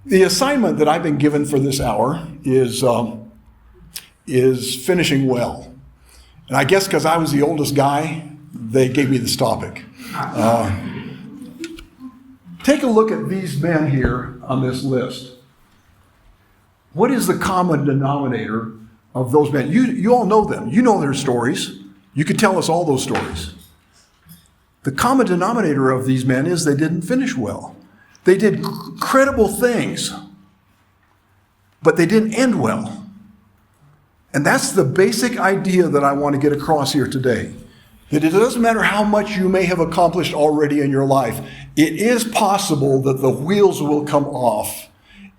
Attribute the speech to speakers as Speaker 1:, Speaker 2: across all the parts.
Speaker 1: The assignment that I've been given for this hour is finishing well. And I guess because I was the oldest guy, they gave me this topic. Take a look at these men here on this list. What is the common denominator of those men? You all know them. You know their stories. You could tell us all those stories. The common denominator of these men is they didn't finish well. They did incredible things, but they didn't end well. And that's the basic idea that I want to get across here today. That it doesn't matter how much you may have accomplished already in your life. It is possible that the wheels will come off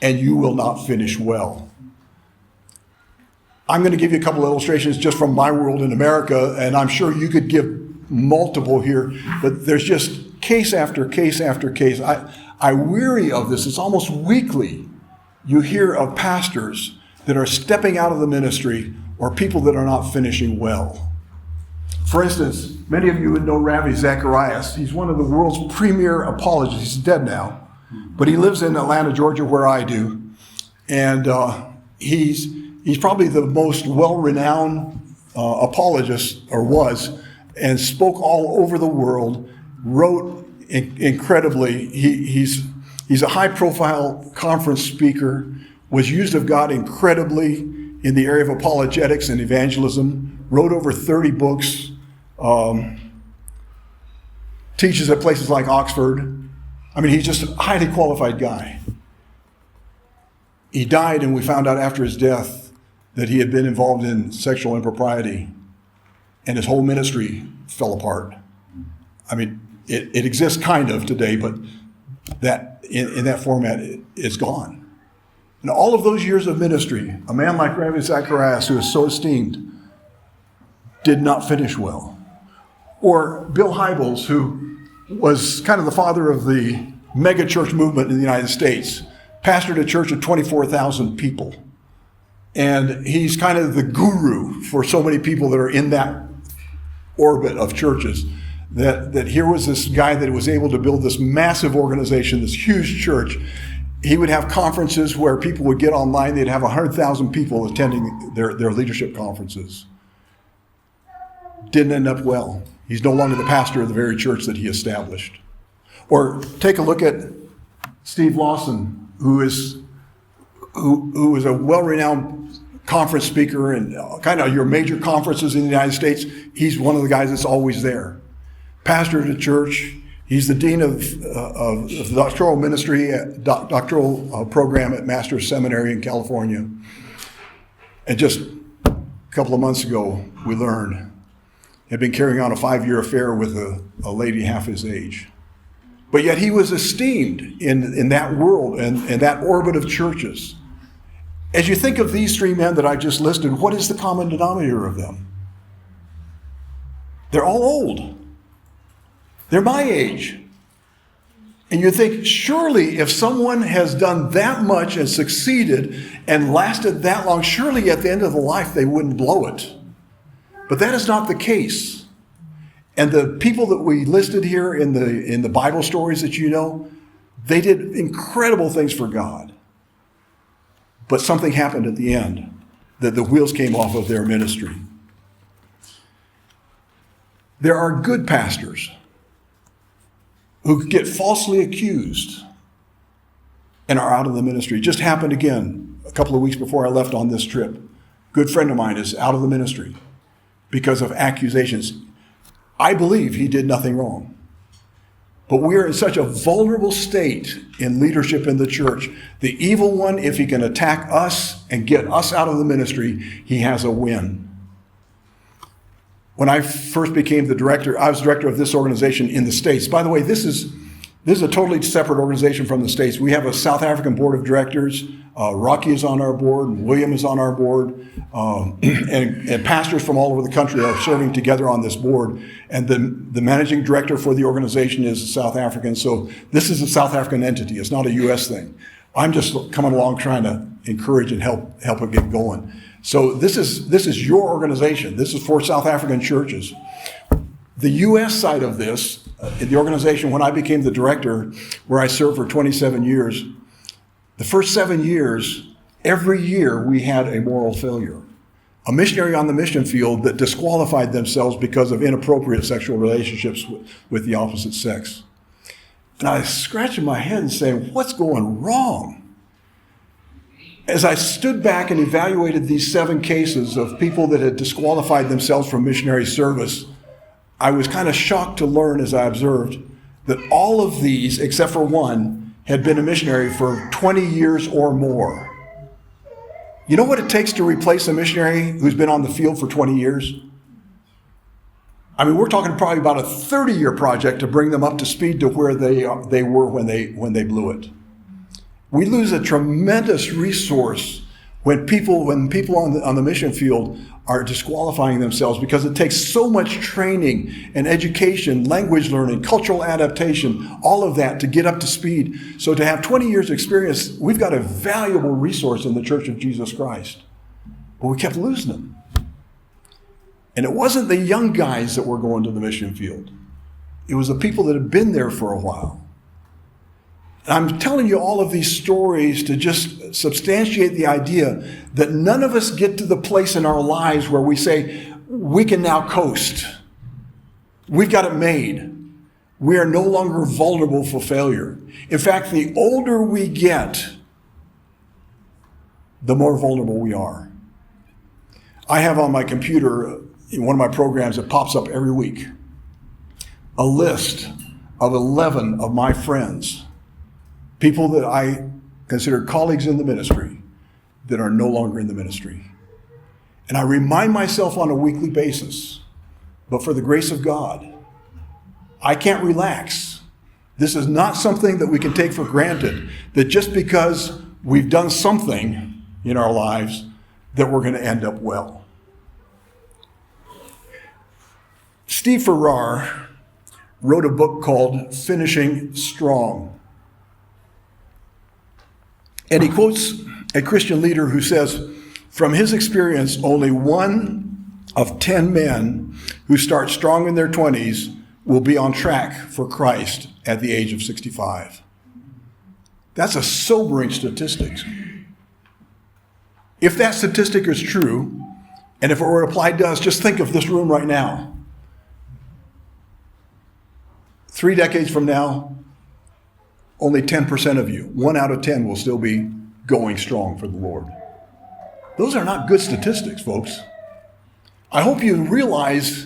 Speaker 1: and you will not finish well. I'm going to give you a couple of illustrations just from my world in America, and I'm sure you could give multiple here, but there's just case after case after case. I weary of this. It's almost weekly. You hear of pastors that are stepping out of the ministry or people that are not finishing well. For instance, many of you would know Ravi Zacharias. He's one of the world's premier apologists. He's dead now, but he lives in Atlanta, Georgia, where I do. And he's probably the most well-renowned apologist, or was, and spoke all over the world, wrote incredibly. He's a high-profile conference speaker, was used of God incredibly in the area of apologetics and evangelism, wrote over 30 books, teaches at places like Oxford. I mean, he's just a highly qualified guy. He died, and we found out after his death that he had been involved in sexual impropriety, and his whole ministry fell apart. I mean, it exists kind of today, but that in that format, it's gone. And all of those years of ministry, a man like Ravi Zacharias, who is so esteemed, did not finish well. Or Bill Hybels, who was kind of the father of the mega church movement in the United States, pastored a church of 24,000 people. And he's kind of the guru for so many people that are in that orbit of churches. That here was this guy that was able to build this massive organization, this huge church. He would have conferences where people would get online. They'd have 100,000 people attending their leadership conferences. Didn't end up well. He's no longer the pastor of the very church that he established. Or take a look at Steve Lawson, who is a well-renowned conference speaker and kind of your major conferences in the United States. He's one of the guys that's always there. Pastor at a church. He's the dean of the doctoral ministry, doctoral program at Master's Seminary in California. And just a couple of months ago, we learned he had been carrying on a 5-year affair with a lady half his age. But yet he was esteemed in that world and that orbit of churches. As you think of these three men that I just listed, what is the common denominator of them? They're all old. They're my age. And you think, surely if someone has done that much and succeeded and lasted that long, surely at the end of the life they wouldn't blow it. But that is not the case. And the people that we listed here in the Bible stories that you know, they did incredible things for God. But something happened at the end, that the wheels came off of their ministry. There are good pastors who get falsely accused and are out of the ministry. It just happened again a couple of weeks before I left on this trip. A good friend of mine is out of the ministry because of accusations. I believe he did nothing wrong. But we are in such a vulnerable state in leadership in the church. The evil one, if he can attack us and get us out of the ministry, he has a win. When I first became the director, I was director of this organization in the States. By the way, this is a totally separate organization from the States. We have a South African board of directors. Rocky is on our board, and William is on our board, and pastors from all over the country are serving together on this board. And the managing director for the organization is South African. So this is a South African entity. It's not a U.S. thing. I'm just coming along trying to encourage and help it get going. So this is your organization. This is for South African churches. The U.S. side of this, the organization, when I became the director, where I served for 27 years, The first 7 years, every year we had a moral failure. A missionary on the mission field that disqualified themselves because of inappropriate sexual relationships with the opposite sex. And I was scratching my head and saying, what's going wrong? As I stood back and evaluated these 7 cases of people that had disqualified themselves from missionary service, I was kind of shocked to learn as I observed that all of these, except for one, had been a missionary for 20 years or more. You know what it takes to replace a missionary who's been on the field for 20 years? I mean, we're talking probably about a 30-year project to bring them up to speed to where they were when they blew it. We lose a tremendous resource when people on the mission field are disqualifying themselves, because it takes so much training and education, language learning, cultural adaptation, all of that to get up to speed. So to have 20 years experience, we've got a valuable resource in the Church of Jesus Christ. But we kept losing them. And it wasn't the young guys that were going to the mission field. It was the people that had been there for a while. And I'm telling you all of these stories to just substantiate the idea that none of us get to the place in our lives where we say, we can now coast. We've got it made. We are no longer vulnerable for failure. In fact, the older we get, the more vulnerable we are. I have on my computer, in one of my programs that pops up every week, a list of 11 of my friends, people that I consider colleagues in the ministry, that are no longer in the ministry. And I remind myself on a weekly basis, but for the grace of God, I can't relax. This is not something that we can take for granted, that just because we've done something in our lives, that we're going to end up well. Steve Farrar wrote a book called Finishing Strong. And he quotes a Christian leader who says, from his experience, only 1 of 10 men who start strong in their 20s will be on track for Christ at the age of 65. That's a sobering statistic. If that statistic is true, and if it were applied to us, just think of this room right now. 3 decades from now, only 10% of you, 1 out of 10, will still be going strong for the Lord. Those are not good statistics, folks. I hope you realize,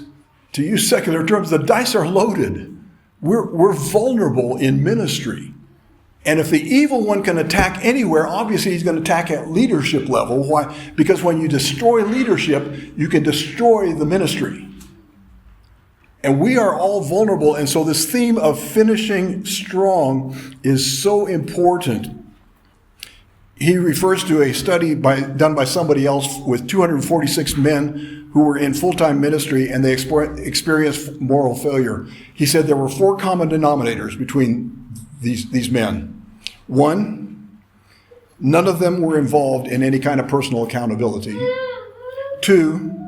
Speaker 1: to use secular terms, the dice are loaded. We're vulnerable in ministry. And if the evil one can attack anywhere, obviously he's going to attack at leadership level. Why? Because when you destroy leadership, you can destroy the ministry. And we are all vulnerable. And so this theme of finishing strong is so important. He refers to a study done by somebody else with 246 men who were in full-time ministry, and they experienced moral failure. He said there were 4 common denominators between these men. 1, none of them were involved in any kind of personal accountability. 2,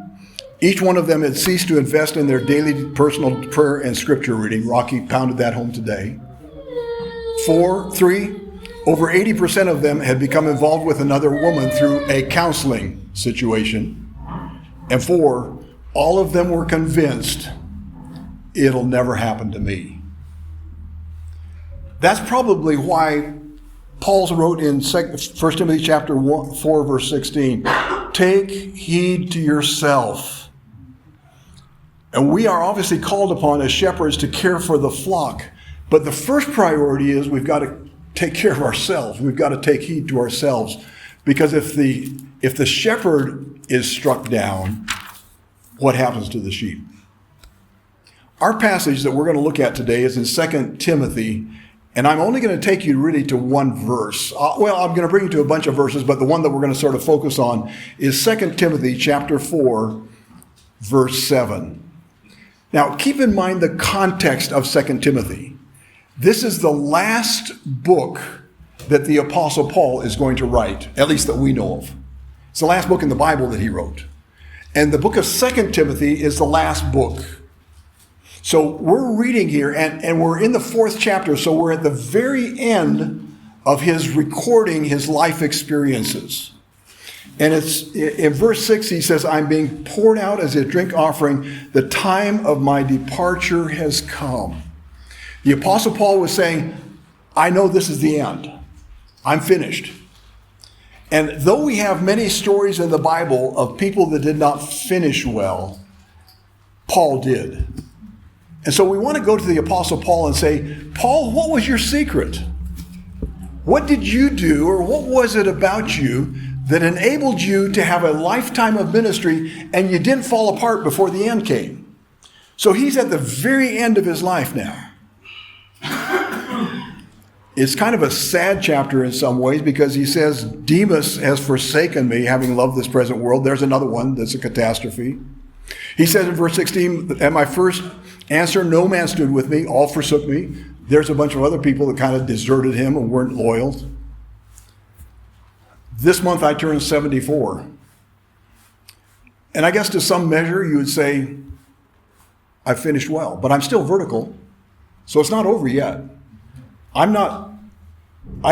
Speaker 1: each one of them had ceased to invest in their daily personal prayer and scripture reading. Rocky pounded that home today. 3, over 80% of them had become involved with another woman through a counseling situation. And 4, all of them were convinced it'll never happen to me. That's probably why Paul wrote in 1 Timothy chapter 4, verse 16, take heed to yourself. And we are obviously called upon as shepherds to care for the flock. But the first priority is we've got to take care of ourselves. We've got to take heed to ourselves. Because if the shepherd is struck down, what happens to the sheep? Our passage that we're going to look at today is in 2 Timothy, and I'm only going to take you really to one verse. I'm going to bring you to a bunch of verses, but the one that we're going to sort of focus on is 2 Timothy chapter 4, verse 7. Now, keep in mind the context of 2 Timothy. This is the last book that the Apostle Paul is going to write, at least that we know of. It's the last book in the Bible that he wrote. And the book of 2 Timothy is the last book. So we're reading here, and we're in the 4th chapter, so we're at the very end of his recording his life experiences. And it's in verse 6, he says, I'm being poured out as a drink offering. The time of my departure has come. The Apostle Paul was saying, I know this is the end. I'm finished. And though we have many stories in the Bible of people that did not finish well, Paul did. And so we want to go to the Apostle Paul and say, Paul, what was your secret? What did you do, or what was it about you that enabled you to have a lifetime of ministry and you didn't fall apart before the end came? So he's at the very end of his life now. It's kind of a sad chapter in some ways because he says, Demas has forsaken me, having loved this present world. There's another one that's a catastrophe. He says in verse 16, at my first answer, no man stood with me, all forsook me. There's a bunch of other people that kind of deserted him and weren't loyal. This month I turned 74. And I guess to some measure you would say, I finished well, but I'm still vertical. So it's not over yet. I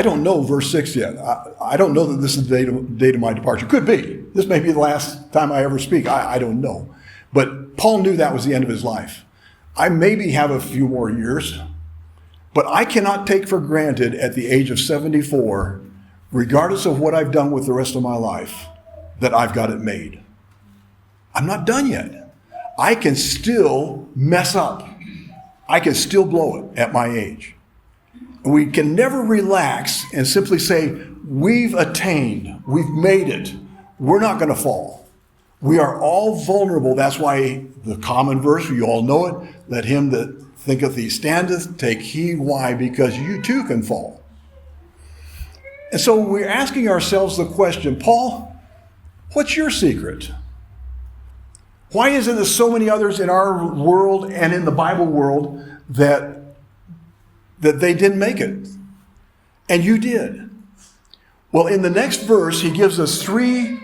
Speaker 1: don't know verse 6 yet. I don't know that this is the date of my departure. Could be. This may be the last time I ever speak. I don't know. But Paul knew that was the end of his life. I maybe have a few more years, but I cannot take for granted at the age of 74, regardless of what I've done with the rest of my life, that I've got it made. I'm not done yet. I can still mess up. I can still blow it at my age. We can never relax and simply say, we've attained, we've made it, we're not going to fall. We are all vulnerable. That's why the common verse, you all know it, let him that thinketh he standeth take heed. Why? Because you too can fall. And so we're asking ourselves the question, Paul, what's your secret? Why is it that so many others in our world and in the Bible world that they didn't make it? And you did. Well, in the next verse, he gives us 3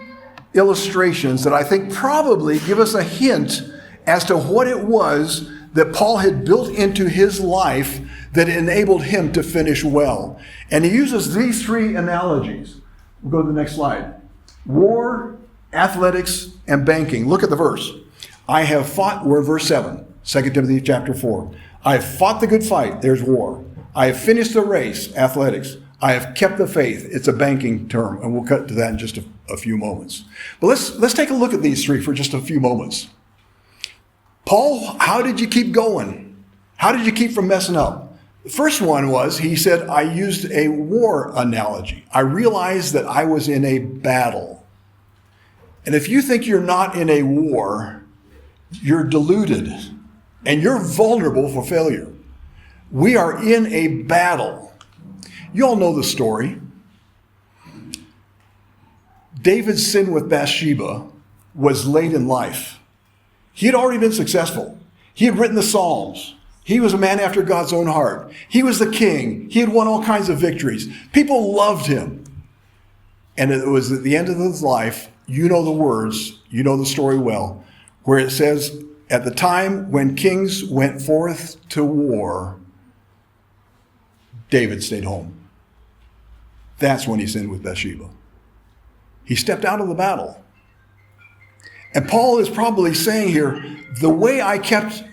Speaker 1: illustrations that I think probably give us a hint as to what it was that Paul had built into his life that enabled him to finish well. And he uses these 3 analogies. We'll go to the next slide. War, athletics, and banking. Look at the verse. I have fought, we're in verse 7, 2 Timothy chapter 4. I have fought the good fight, there's war. I have finished the race, athletics. I have kept the faith, it's a banking term, and we'll cut to that in just a few moments. But let's take a look at these 3 for just a few moments. Paul, how did you keep going? How did you keep from messing up? The first one was, he said, I used a war analogy. I realized that I was in a battle. And if you think you're not in a war, you're deluded and you're vulnerable for failure. We are in a battle. You all know the story. David's sin with Bathsheba was late in life. He had already been successful. He had written the Psalms. He was a man after God's own heart. He was the king. He had won all kinds of victories. People loved him. And it was at the end of his life, you know the words, you know the story well, where it says, at the time when kings went forth to war, David stayed home. That's when he sinned with Bathsheba. He stepped out of the battle. And Paul is probably saying here, the way I kept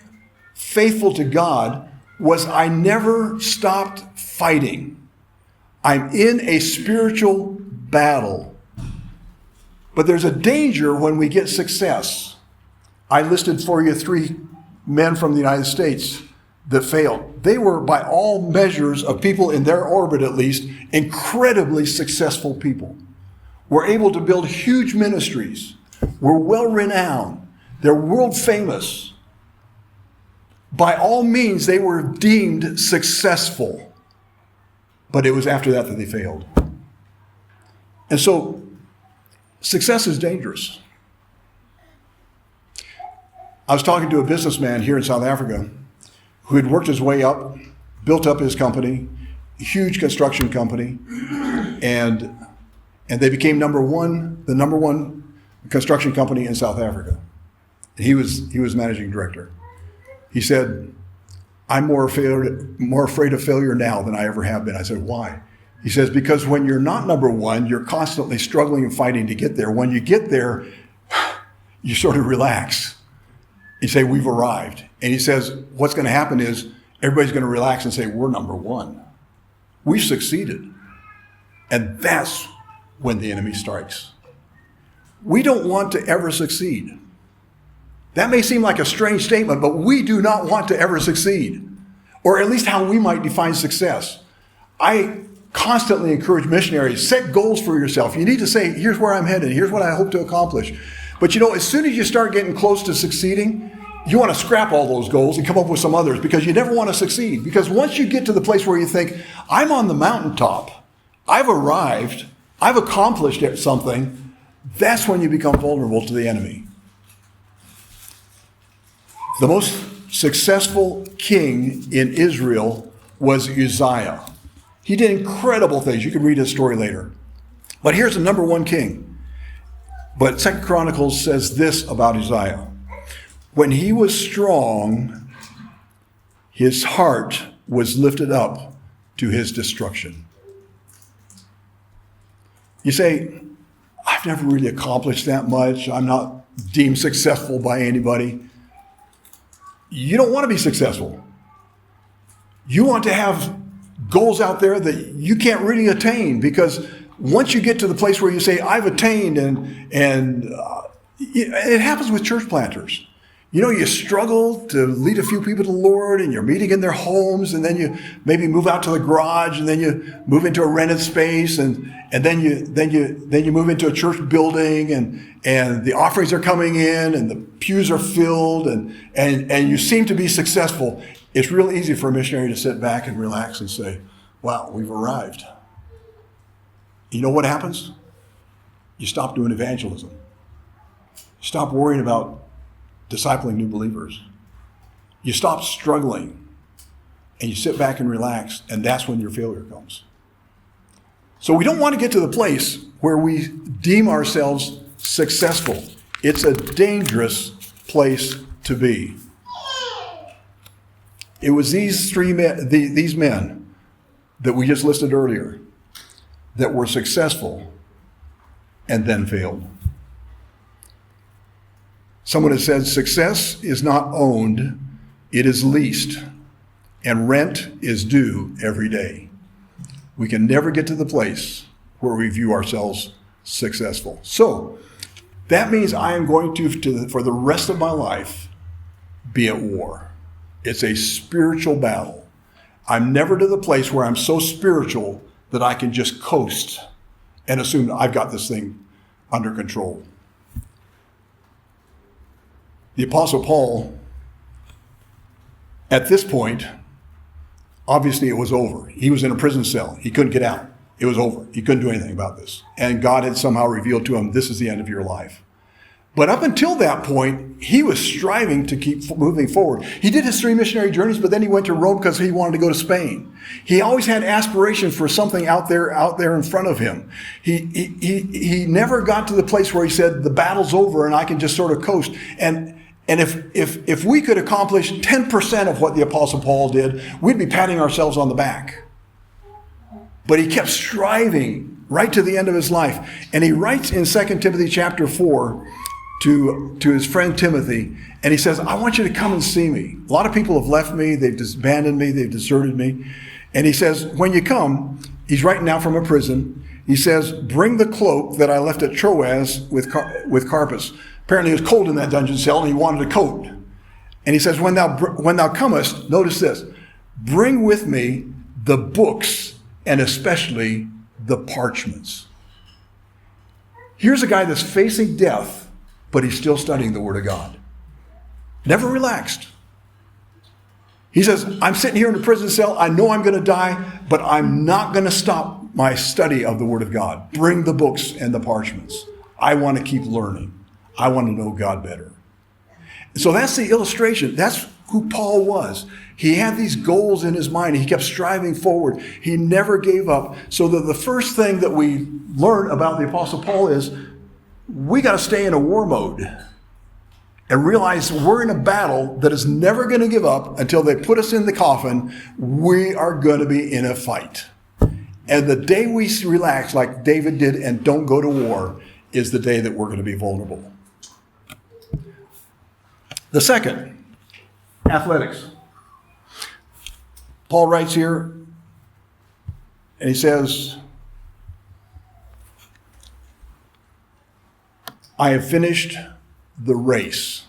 Speaker 1: faithful to God was I never stopped fighting. I'm in a spiritual battle. But there's a danger when we get success. I listed for you 3 men from the United States that failed. They were, by all measures of people in their orbit at least, incredibly successful people. Were able to build huge ministries. Were well renowned. They're world famous. By all means, they were deemed successful. But it was after that that they failed. And so, success is dangerous. I was talking to a businessman here in South Africa who had worked his way up, built up his company, a huge construction company, and they became the number one construction company in South Africa. He was managing director. He said, I'm more afraid of failure now than I ever have been. I said, why? He says, because when you're not number one, you're constantly struggling and fighting to get there. When you get there, you sort of relax. You say, we've arrived. And he says, what's going to happen is everybody's going to relax and say, we're number one. We've succeeded. And that's when the enemy strikes. We don't want to ever succeed. That may seem like a strange statement, but we do not want to ever succeed, or at least how we might define success. I constantly encourage missionaries, set goals for yourself. You need to say, here's where I'm headed. Here's what I hope to accomplish. But as soon as you start getting close to succeeding, you want to scrap all those goals and come up with some others because you never want to succeed. Because once you get to the place where you think, I'm on the mountaintop, I've arrived, I've accomplished something, that's when you become vulnerable to the enemy. The most successful king in Israel was Uzziah. He did incredible things. You can read his story later. But here's the number one king. But 2 Chronicles says this about Uzziah. When he was strong, his heart was lifted up to his destruction. You say, I've never really accomplished that much. I'm not deemed successful by anybody. You don't want to be successful. You want to have goals out there that you can't really attain, because once you get to the place where you say, I've attained, and it happens with church planters. You struggle to lead a few people to the Lord, and you're meeting in their homes, and then you maybe move out to the garage, and then you move into a rented space, and then you move into a church building, and the offerings are coming in, and the pews are filled, and you seem to be successful. It's real easy for a missionary to sit back and relax and say, wow, we've arrived. You know what happens? You stop doing evangelism. Stop worrying about discipling new believers. You stop struggling and you sit back and relax, and that's when your failure comes. So we don't want to get to the place where we deem ourselves successful. It's a dangerous place to be. It was these men that we just listed earlier that were successful and then failed. Someone has said, success is not owned, it is leased, and rent is due every day. We can never get to the place where we view ourselves successful. So that means I am going to for the rest of my life, be at war. It's a spiritual battle. I'm never to the place where I'm so spiritual that I can just coast and assume I've got this thing under control. The Apostle Paul, at this point, obviously it was over. He was in a prison cell. He couldn't get out. It was over. He couldn't do anything about this. And God had somehow revealed to him, this is the end of your life. But up until that point, he was striving to keep moving forward. He did his 3 missionary journeys, but then he went to Rome because he wanted to go to Spain. He always had aspirations for something out there in front of him. He never got to the place where he said, the battle's over and I can just sort of coast. And if we could accomplish 10% of what the Apostle Paul did, we'd be patting ourselves on the back. But he kept striving right to the end of his life. And he writes in 2 Timothy chapter 4 to his friend Timothy, and he says, I want you to come and see me. A lot of people have left me, they've abandoned me, they've deserted me. And he says, when you come, he's writing now from a prison, he says, bring the cloak that I left at Troas with Carpus. Apparently it was cold in that dungeon cell, and he wanted a coat. And he says, when thou comest, notice this, bring with me the books, and especially the parchments. Here's a guy that's facing death, but he's still studying the Word of God. Never relaxed. He says, I'm sitting here in a prison cell. I know I'm going to die, but I'm not going to stop my study of the Word of God. Bring the books and the parchments. I want to keep learning. I want to know God better. So that's the illustration. That's who Paul was. He had these goals in his mind. He kept striving forward. He never gave up. So the first thing that we learn about the Apostle Paul is we got to stay in a war mode and realize we're in a battle that is never going to give up until they put us in the coffin. We are going to be in a fight. And the day we relax, like David did, and don't go to war, is the day that we're going to be vulnerable. The second, athletics. Paul writes here, and he says, I have finished the race.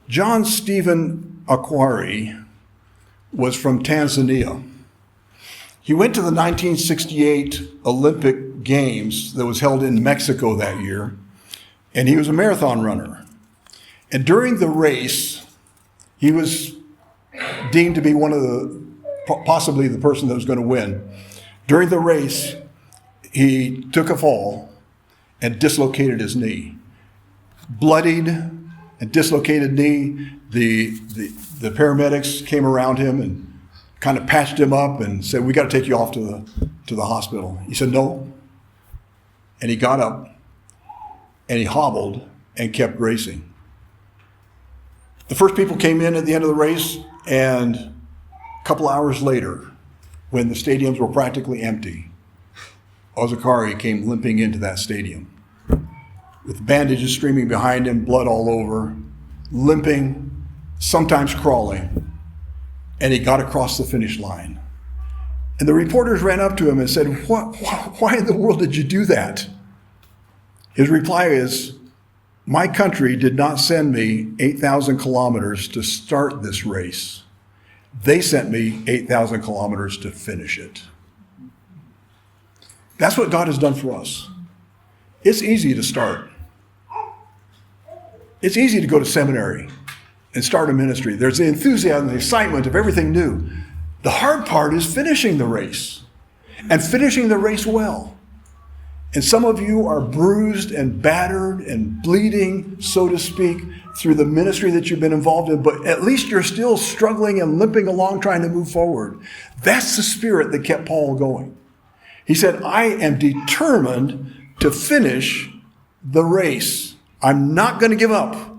Speaker 1: John Stephen Akhwari was from Tanzania. He went to the 1968 Olympic Games that was held in Mexico that year, and he was a marathon runner. And during the race, he was deemed to be possibly the person that was going to win. During the race, he took a fall and dislocated his knee. Bloodied and dislocated knee. The paramedics came around him and kind of patched him up and said, we got to take you off to the hospital. He said, no. And he got up and he hobbled and kept racing. The first people came in at the end of the race, and a couple hours later, when the stadiums were practically empty, Ozakari came limping into that stadium with bandages streaming behind him, blood all over, limping, sometimes crawling, and he got across the finish line. And the reporters ran up to him and said, why in the world did you do that? His reply is, my country did not send me 8,000 kilometers to start this race. They sent me 8,000 kilometers to finish it. That's what God has done for us. It's easy to start. It's easy to go to seminary and start a ministry. There's the enthusiasm, the excitement of everything new. The hard part is finishing the race, and finishing the race well. And some of you are bruised and battered and bleeding, so to speak, through the ministry that you've been involved in, but at least you're still struggling and limping along trying to move forward. That's the spirit that kept Paul going. He said, I am determined to finish the race. I'm not going to give up.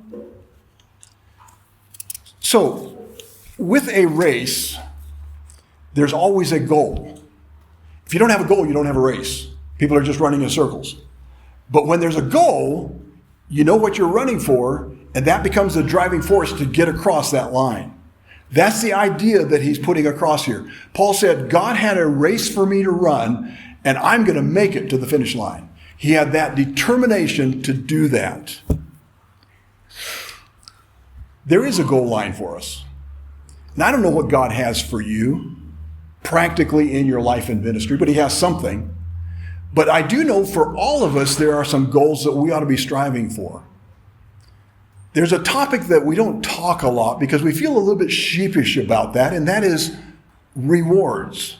Speaker 1: So, with a race, there's always a goal. If you don't have a goal, you don't have a race. People are just running in circles. But when there's a goal, you know what you're running for, and that becomes the driving force to get across that line. That's the idea that he's putting across here. Paul said, God had a race for me to run, and I'm going to make it to the finish line. He had that determination to do that. There is a goal line for us. And I don't know what God has for you practically in your life and ministry, but he has something. But I do know for all of us, there are some goals that we ought to be striving for. There's a topic that we don't talk a lot because we feel a little bit sheepish about that, and that is rewards.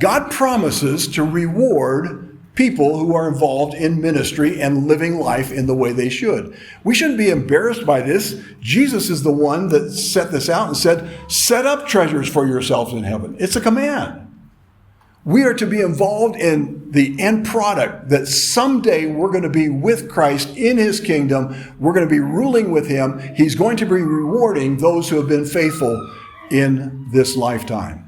Speaker 1: God promises to reward people who are involved in ministry and living life in the way they should. We shouldn't be embarrassed by this. Jesus is the one that set this out and said, set up treasures for yourselves in heaven. It's a command. We are to be involved in the end product that someday we're going to be with Christ in his kingdom. We're going to be ruling with him. He's going to be rewarding those who have been faithful in this lifetime.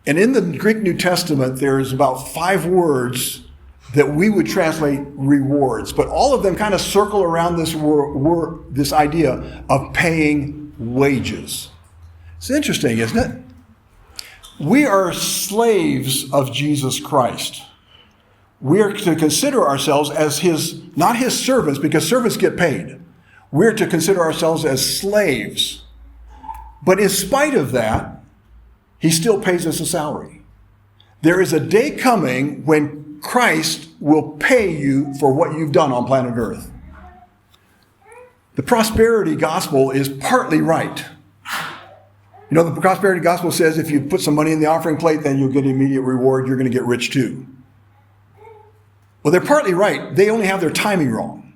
Speaker 1: And in the Greek New Testament, there's about 5 words that we would translate rewards, but all of them kind of circle around this idea of paying wages. It's interesting, isn't it? We are slaves of Jesus Christ. We are to consider ourselves as not his servants, because servants get paid. We're to consider ourselves as slaves. But in spite of that, he still pays us a salary. There is a day coming when Christ will pay you for what you've done on planet Earth. The prosperity gospel is partly right. You know, the prosperity gospel says if you put some money in the offering plate, then you'll get immediate reward. You're going to get rich too. Well, they're partly right. They only have their timing wrong.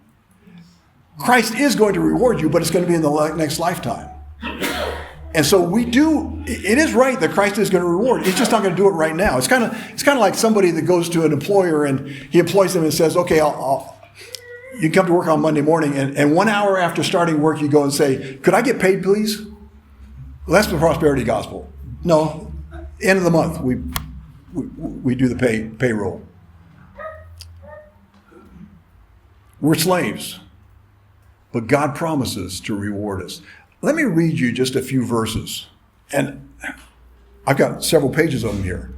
Speaker 1: Christ is going to reward you, but it's going to be in the next lifetime. And so it is right that Christ is going to reward. He's just not going to do it right now. It's kind of like somebody that goes to an employer and he employs them and says, okay, you can come to work on Monday morning, and 1 hour after starting work, you go and say, could I get paid, please? Well, that's the prosperity gospel. No, End of the month, we do the payroll. We're slaves, but God promises to reward us. Let me read you just a few verses, and I've got several pages of them here.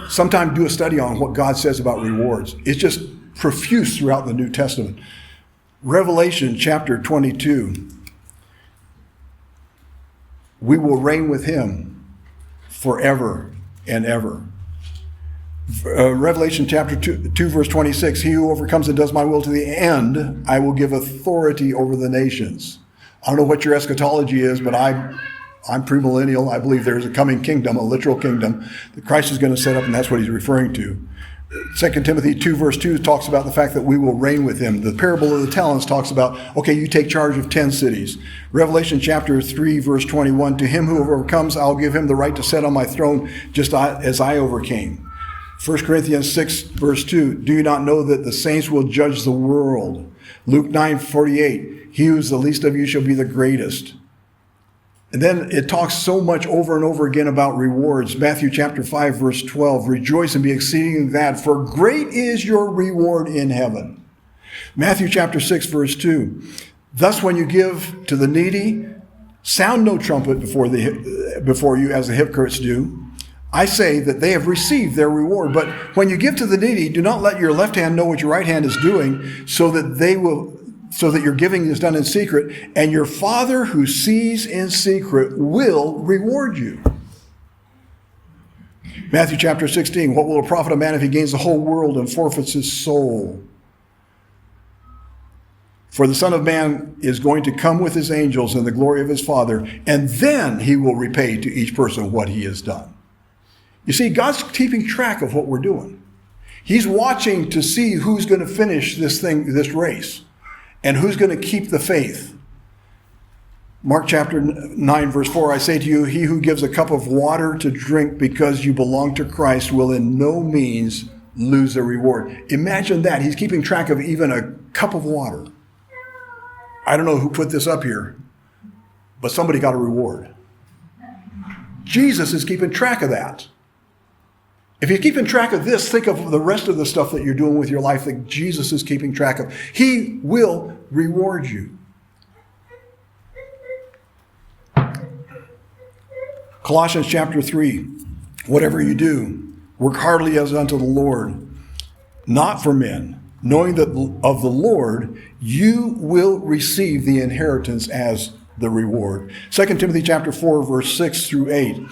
Speaker 1: Sometime do a study on what God says about rewards. It's just profuse throughout the New Testament. Revelation chapter 22. We will reign with him forever and ever. Revelation chapter 2 verse 26. He who overcomes and does my will to the end, I will give authority over the nations. I don't know what your eschatology is, but I'm premillennial. I believe there's a coming kingdom, a literal kingdom that Christ is going to set up, and that's what he's referring to. 2 Timothy 2 verse 2 talks about the fact that we will reign with him. The parable of the talents talks about, okay, you take charge of 10 cities. Revelation chapter 3 verse 21, to him who overcomes, I'll give him the right to sit on my throne just as I overcame. 1 Corinthians 6 verse 2, do you not know that the saints will judge the world? Luke 9:48, he who is the least of you shall be the greatest. And then it talks so much over and over again about rewards. Matthew chapter 5, verse 12, rejoice and be exceeding glad, for great is your reward in heaven. Matthew chapter 6, verse 2, thus when you give to the needy, sound no trumpet before you as the hypocrites do. I say that they have received their reward. But when you give to the needy, do not let your left hand know what your right hand is doing, so that your giving is done in secret, and your Father who sees in secret will reward you. Matthew chapter 16, what will it profit a man if he gains the whole world and forfeits his soul? For the Son of Man is going to come with his angels in the glory of his Father, and then he will repay to each person what he has done. You see, God's keeping track of what we're doing. He's watching to see who's going to finish this race. And who's going to keep the faith? Mark chapter 9, verse 4, I say to you, he who gives a cup of water to drink because you belong to Christ will in no means lose a reward. Imagine that. He's keeping track of even a cup of water. I don't know who put this up here, but somebody got a reward. Jesus is keeping track of that. If you're keeping track of this, think of the rest of the stuff that you're doing with your life that Jesus is keeping track of. He will reward you. Colossians chapter 3, whatever you do, work heartily as unto the Lord, not for men, knowing that of the Lord you will receive the inheritance as the reward. 2 Timothy chapter 4, verse 6 through 8.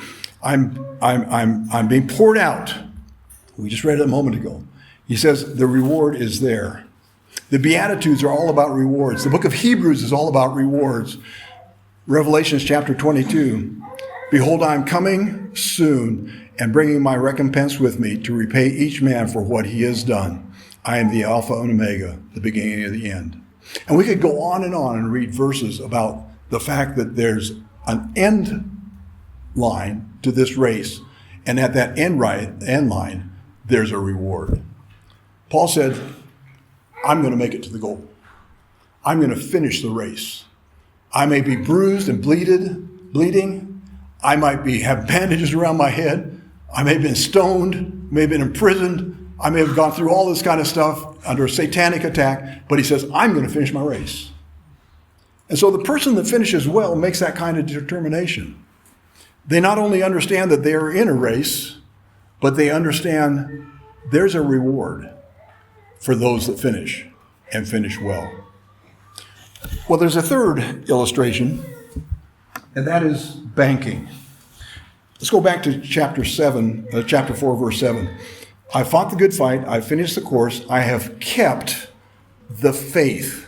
Speaker 1: I'm being poured out. We just read it a moment ago. He says the reward is there. The Beatitudes are all about rewards. The book of Hebrews is all about rewards. Revelation chapter 22. Behold, I am coming soon and bringing my recompense with me to repay each man for what he has done. I am the Alpha and Omega, the beginning and the end. And we could go on and read verses about the fact that there's an end line to this race, and at that end line, there's a reward. Paul said, I'm going to make it to the goal. I'm going to finish the race. I may be bruised and bleeding. I might have bandages around my head. I may have been stoned, may have been imprisoned. I may have gone through all this kind of stuff under a satanic attack, but he says, I'm going to finish my race. And so the person that finishes well makes that kind of determination. They not only understand that they are in a race, but they understand there's a reward for those that finish and finish well. Well, there's a third illustration, and that is banking. Let's go back to chapter 4, verse 7. I fought the good fight. I finished the course. I have kept the faith.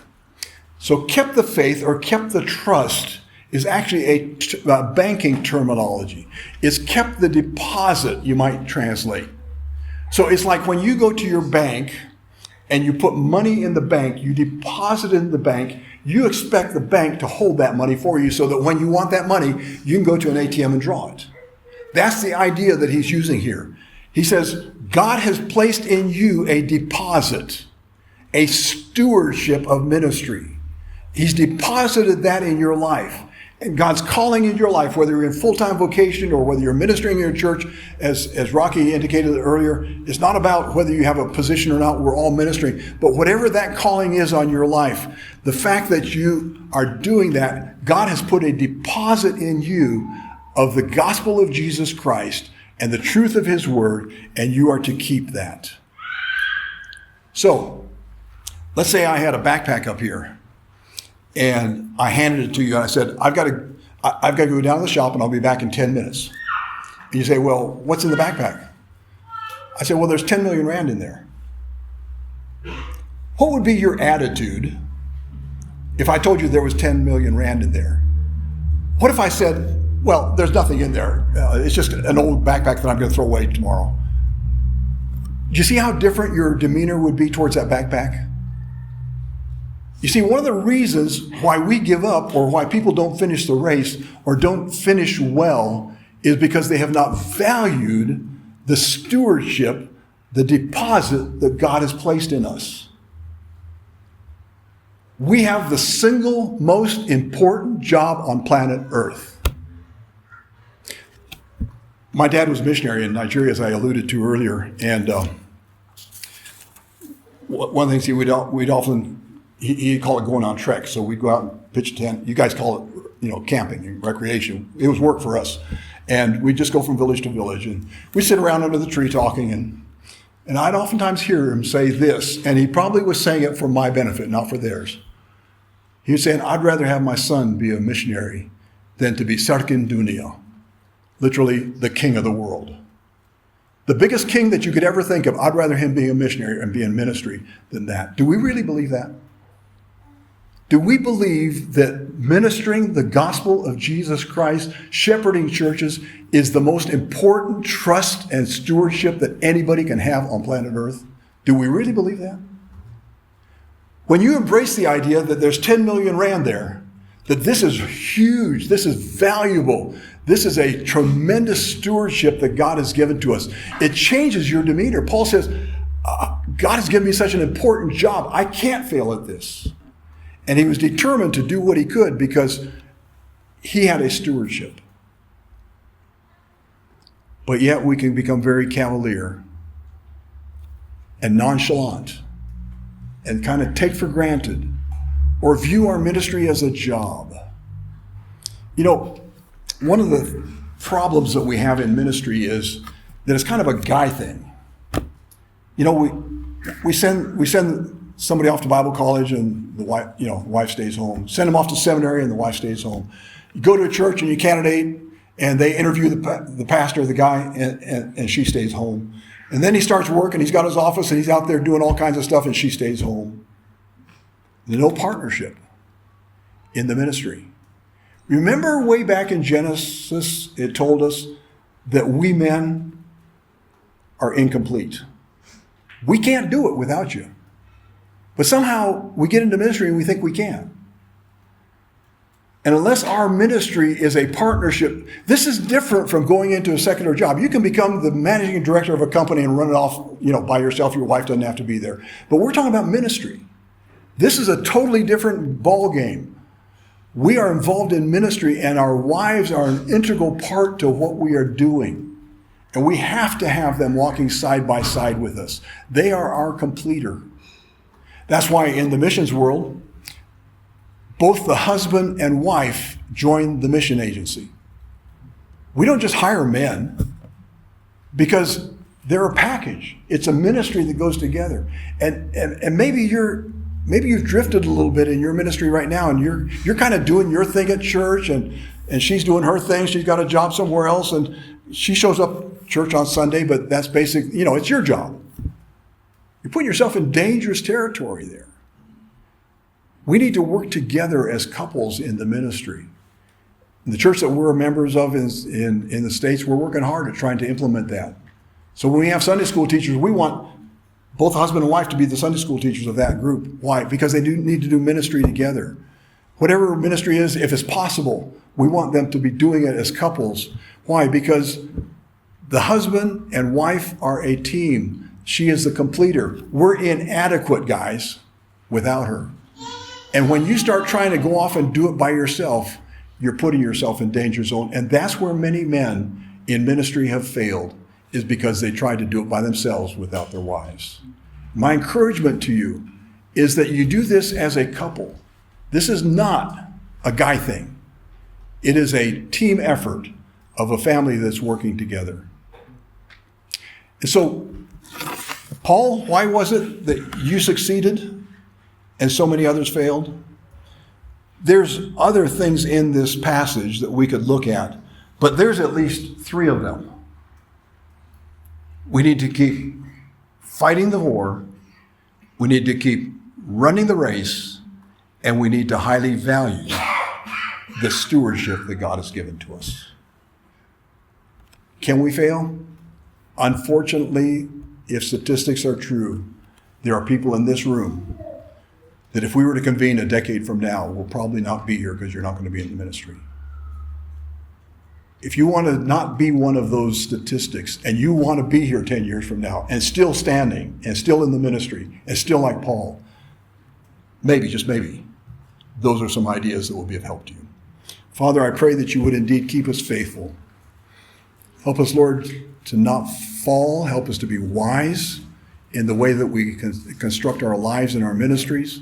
Speaker 1: So kept the faith or kept the trust is actually a banking terminology. It's kept the deposit, you might translate. So it's like when you go to your bank and you put money in the bank, you deposit it in the bank, you expect the bank to hold that money for you so that when you want that money, you can go to an ATM and draw it. That's the idea that he's using here. He says, God has placed in you a deposit, a stewardship of ministry. He's deposited that in your life. And God's calling in your life, whether you're in full-time vocation or whether you're ministering in your church, as Rocky indicated earlier, it's not about whether you have a position or not. We're all ministering. But whatever that calling is on your life, the fact that you are doing that, God has put a deposit in you of the gospel of Jesus Christ and the truth of his word, and you are to keep that. So, let's say I had a backpack up here, and I handed it to you, and I said, I've got to go down to the shop, and I'll be back in 10 minutes. And you say, well, what's in the backpack? I said, well, there's 10 million rand in there. What would be your attitude if I told you there was 10 million rand in there? What if I said, well, there's nothing in there. It's just an old backpack that I'm going to throw away tomorrow. Do you see how different your demeanor would be towards that backpack? You see, one of the reasons why we give up or why people don't finish the race or don't finish well is because they have not valued the stewardship, the deposit that God has placed in us. We have the single most important job on planet Earth. My dad was a missionary in Nigeria, as I alluded to earlier, and one of the things we'd often, he'd call it going on trek. So we'd go out and pitch a tent. You guys call it, camping and recreation. It was work for us. And we'd just go from village to village. And we'd sit around under the tree talking. And I'd oftentimes hear him say this, and he probably was saying it for my benefit, not for theirs. He was saying, I'd rather have my son be a missionary than to be Sarkin Dunia, literally the king of the world. The biggest king that you could ever think of, I'd rather him be a missionary and be in ministry than that. Do we really believe that? Do we believe that ministering the gospel of Jesus Christ, shepherding churches, is the most important trust and stewardship that anybody can have on planet Earth? Do we really believe that? When you embrace the idea that there's 10 million rand there, that this is huge, this is valuable, this is a tremendous stewardship that God has given to us, it changes your demeanor. Paul says, God has given me such an important job. I can't fail at this. And he was determined to do what he could because he had a stewardship. But yet we can become very cavalier and nonchalant and kind of take for granted or view our ministry as a job. One of the problems that we have in ministry is that it's kind of a guy thing. We send somebody off to Bible college and the wife stays home. Send them off to seminary and the wife stays home. You go to a church and you candidate and they interview the pastor, the guy, and she stays home. And then he starts work and he's got his office and he's out there doing all kinds of stuff and she stays home. There's no partnership in the ministry. Remember way back in Genesis, it told us that we men are incomplete. We can't do it without you. But somehow we get into ministry and we think we can. And unless our ministry is a partnership, this is different from going into a secular job. You can become the managing director of a company and run it off, by yourself. Your wife doesn't have to be there. But we're talking about ministry. This is a totally different ball game. We are involved in ministry and our wives are an integral part to what we are doing. And we have to have them walking side by side with us. They are our completer. That's why in the missions world, both the husband and wife join the mission agency. We don't just hire men because they're a package. It's a ministry that goes together. And maybe you've drifted a little bit in your ministry right now and you're kind of doing your thing at church and she's doing her thing. She's got a job somewhere else and she shows up at church on Sunday, but that's basic, it's your job. You're putting yourself in dangerous territory there. We need to work together as couples in the ministry. In the church that we're members of in the States, we're working hard at trying to implement that. So when we have Sunday school teachers, we want both husband and wife to be the Sunday school teachers of that group. Why? Because they do need to do ministry together. Whatever ministry is, if it's possible, we want them to be doing it as couples. Why? Because the husband and wife are a team. She is the completer. We're inadequate, guys, without her. And when you start trying to go off and do it by yourself, you're putting yourself in danger zone. And that's where many men in ministry have failed, is because they tried to do it by themselves without their wives. My encouragement to you is that you do this as a couple. This is not a guy thing. It is a team effort of a family that's working together. And so, Paul, why was it that you succeeded and so many others failed? There's other things in this passage that we could look at, but there's at least 3 of them. We need to keep fighting the war, we need to keep running the race, and we need to highly value the stewardship that God has given to us. Can we fail? Unfortunately, if statistics are true, there are people in this room that if we were to convene a decade from now, will probably not be here because you're not going to be in the ministry. If you want to not be one of those statistics, and you want to be here 10 years from now and still standing and still in the ministry and still like Paul, maybe, just maybe, those are some ideas that will be of help to you. Father, I pray that you would indeed keep us faithful. Help us, Lord, to not fall. Help us to be wise in the way that we construct our lives and our ministries.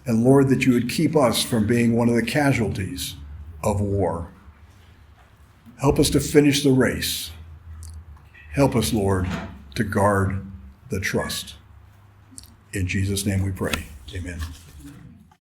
Speaker 1: And Lord, that you would keep us from being one of the casualties of war. Help us to finish the race. Help us, Lord, to guard the trust. In Jesus' name we pray. Amen.